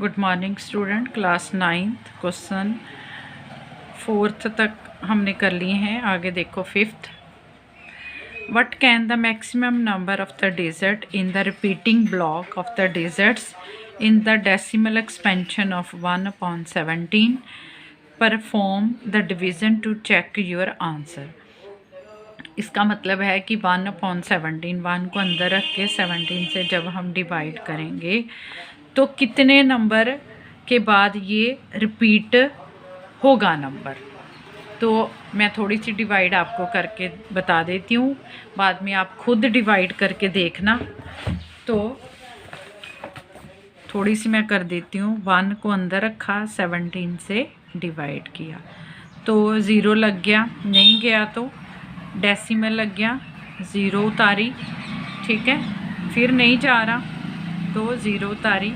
Good morning student. Class 9th question 4th तक हमने कर लिए हैं। आगे देखो 5th। What can the maximum number of the digit in the repeating block of the digits in the decimal expansion of 1/17? Perform the division to check your answer। इसका मतलब है कि 1/17 1 को अंदर रख के 17 से जब हम डिवाइड करेंगे तो कितने नंबर के बाद ये रिपीट होगा नंबर। तो मैं थोड़ी सी डिवाइड आपको करके बता देती हूँ, बाद में आप खुद डिवाइड करके देखना। तो थोड़ी सी मैं कर देती हूँ। 1 को अंदर रखा, 17 से डिवाइड किया तो 0 लग गया, नहीं गया तो डेसिमल लग गया, 0 उतारी, ठीक है। फिर नहीं जा रहा तो 0 उतारी।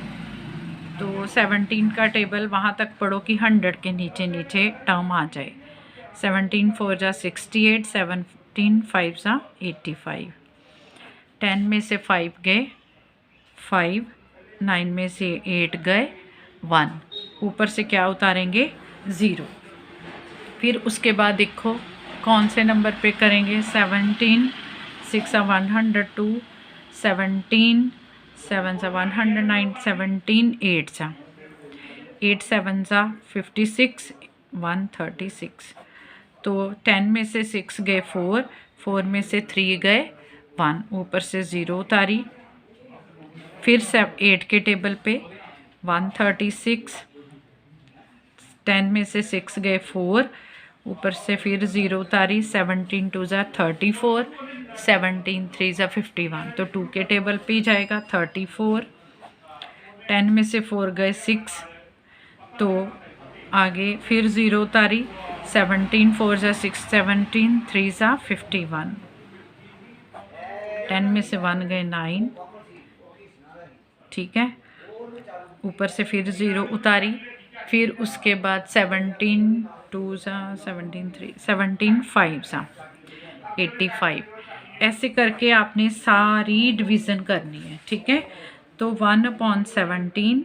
तो 17 का टेबल वहाँ तक पढ़ो कि 100 के नीचे नीचे टर्म आ जाए। 17 4 जा 68, 17 5 जा 85, 10 में से 5 गए 5, 9 में से 8 गए 1, ऊपर से क्या उतारेंगे 0। फिर उसके बाद देखो कौन से नंबर पे करेंगे। 17 6 सा 102, 17 7 सा 109, 17 8 सा 8 7 सा 56 136। तो 10 में से 6 गए 4, 4 में से 3 गए 1, ऊपर से 0 उतारी। फिर 8 के टेबल पे 136, 10 में से 6 गए 4, ऊपर से फिर 0 उतारी। 17 2 ज़ा 34, 17 3 ज़ा 51, तो 2 के टेबल पे ही जाएगा 34। 10 में से 4 गए 6, तो आगे फिर 0 उतारी। 17 4 ज़ा 6, 17 3 ज़ा 51, 10 में से 1 गए 9, ठीक है। ऊपर से फिर 0 उतारी। फिर उसके बाद 17 2 ज़ा 17 3, 17 5 ज़ा 85। ऐसे करके आपने सारी डिवीज़न करनी है, ठीक है। तो 1/17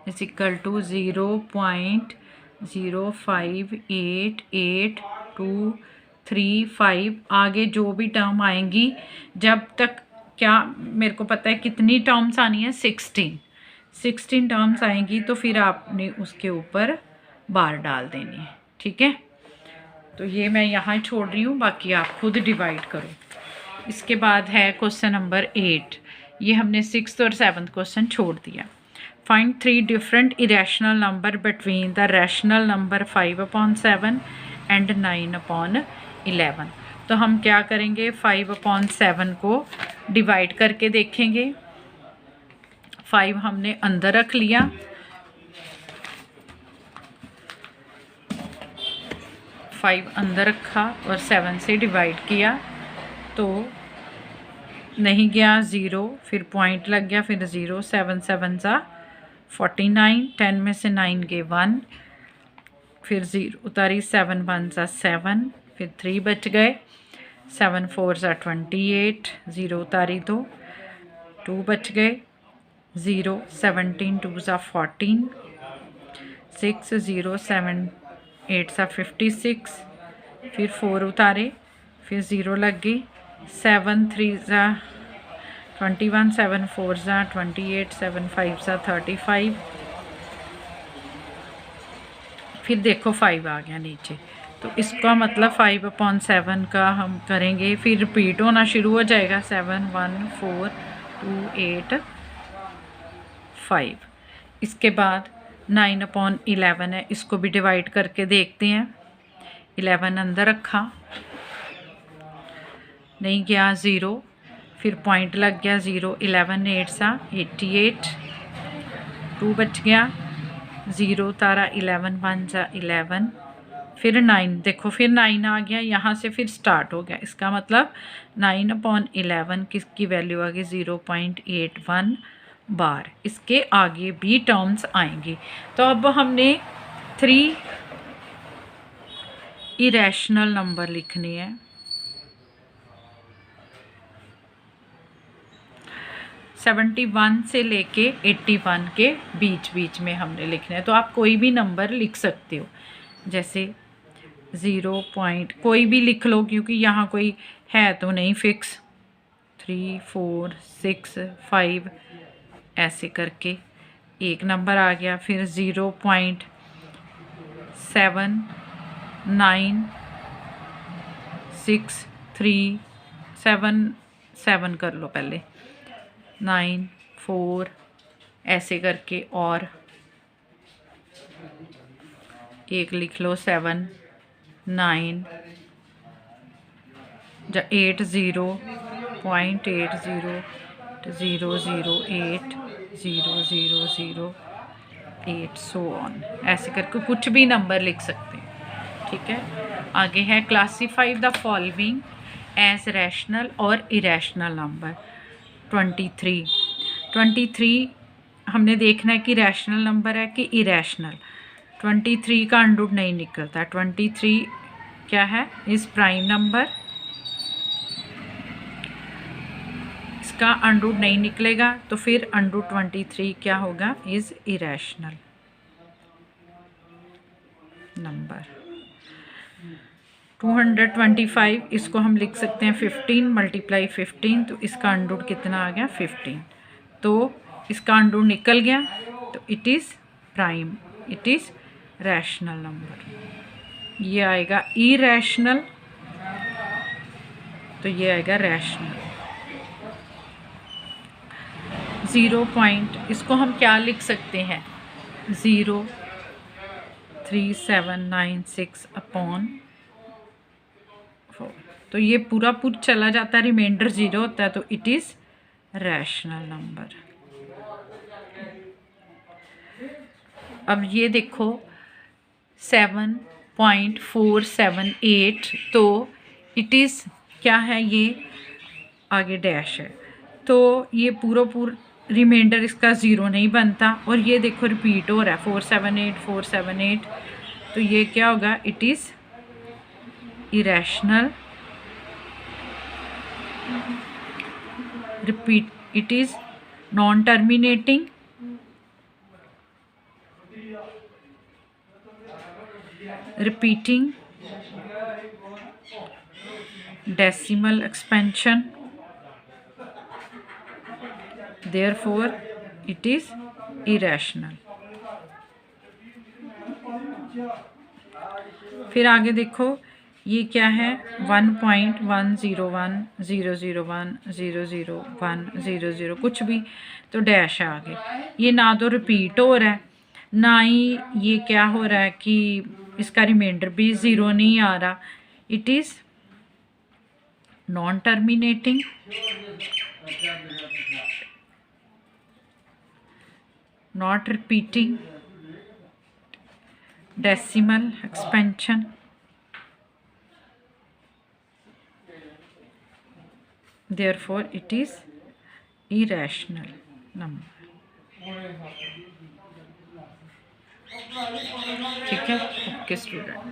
इज इक्वल टू 0.0588235। आगे जो भी टर्म आएंगी, जब तक क्या मेरे को पता है कितनी टर्म्स आनी है, 16 टर्म्स आएंगी, तो फिर आपने उसके ऊपर बार डाल देनी है, ठीक है। तो ये मैं यहाँ छोड़ रही हूँ, बाकी आप खुद डिवाइड करो। इसके बाद है क्वेश्चन नंबर 8। ये हमने 6th और 7th क्वेश्चन छोड़ दिया। Find 3 different irrational number between the rational number 5/7 and 9/11। तो हम क्या करेंगे, 5/7 को डिवाइड करके देखेंगे। 5 हमने अंदर रख लिया, 5 अंदर रखा और 7 से डिवाइड किया तो नहीं गया 0, फिर पॉइंट लग गया, फिर 0। 7 7 ज़ा 49, 10 में से 9 गए 1, फिर 0 उतारी। 7 1 ज़ा 7, फिर 3 बच गए। 7 4 ज़ा 28, 0 उतारी तो 2 बच गए 0। 17 2 ज़ा 14, 6 0 7 8 सा 56, फिर 4 उतारे, फिर 0 लग गई। 7 3 ज़ा 21, 7 4 ज़ा 28, 7 5 ज़ा 35। फिर देखो 5 आ गया नीचे, तो इसका मतलब 5/7 का हम करेंगे, फिर रिपीट होना शुरू हो जाएगा। 7 1 4 2 8 5। इसके बाद 9/11 है, इसको भी डिवाइड करके देखते हैं। 11 अंदर रखा, नहीं गया 0, फिर पॉइंट लग गया 0। 11 8 सा 88, 2 बच गया, 0 उतारा। 11 1 सा 11, फिर 9, देखो फिर 9 आ गया, यहाँ से फिर स्टार्ट हो गया। इसका मतलब 9/11 किसकी वैल्यू आ गई 0.81 बार। इसके आगे भी टर्म्स आएंगी। तो अब हमने 3 इरेशनल नंबर लिखने हैं। 71 से लेके 81 के बीच बीच में हमने लिखना है। तो आप कोई भी नंबर लिख सकते हो, जैसे 0 पॉइंट कोई भी लिख लो, क्योंकि यहाँ कोई है तो नहीं फिक्स। 3 4 6 5 ऐसे करके एक नंबर आ गया। फिर 0.79637 कर लो पहले, 9 4 ऐसे करके, और एक लिख लो 7 9 80.0.008 सो ऑन, ऐसे करके कुछ भी नंबर लिख सकते हैं। ठीक है, आगे है classify the following as rational और इरेशनल नंबर। 23 हमने देखना है कि रैशनल नंबर है कि इरेशनल। 23 का अंडर नहीं निकलता। 23 क्या है, इस प्राइम नंबर, इसका अंडर नहीं निकलेगा, तो फिर अंडर 23 क्या होगा, इज इरेशनल नंबर। 225 इसको हम लिख सकते हैं 15 मल्टीप्लाई 15, तो इसका अंडर कितना आ गया, 15। तो इसका अंडर निकल गया, तो it is prime, it is rational number. ये आएगा इरेशनल, तो ये आएगा रैशनल। 0 पॉइंट, इसको हम क्या लिख सकते हैं, 0.3796/4। तो ये पूरा चला जाता है, रिमाइंडर 0 होता है, तो इट इज़ रैशनल नंबर। अब ये देखो 7.478, तो इट इज़ क्या है, ये आगे डैश है, तो ये पूरा रिमाइंडर इसका 0 नहीं बनता। और ये देखो रिपीट हो रहा है 478, तो ये क्या होगा, it is irrational. Repeat, it is non terminating, repeating, decimal expansion, therefore it is irrational। फिर आगे देखो ये क्या है, 1.10100100100 कुछ भी, तो डैश है आगे। ये ना तो रिपीट हो रहा है, ना ही ये क्या हो रहा है कि इसका रिमाइंडर भी 0 नहीं आ रहा। It is non terminating, not repeating, decimal expansion, therefore it is irrational number। ठीक है, ओके स्टूडेंट।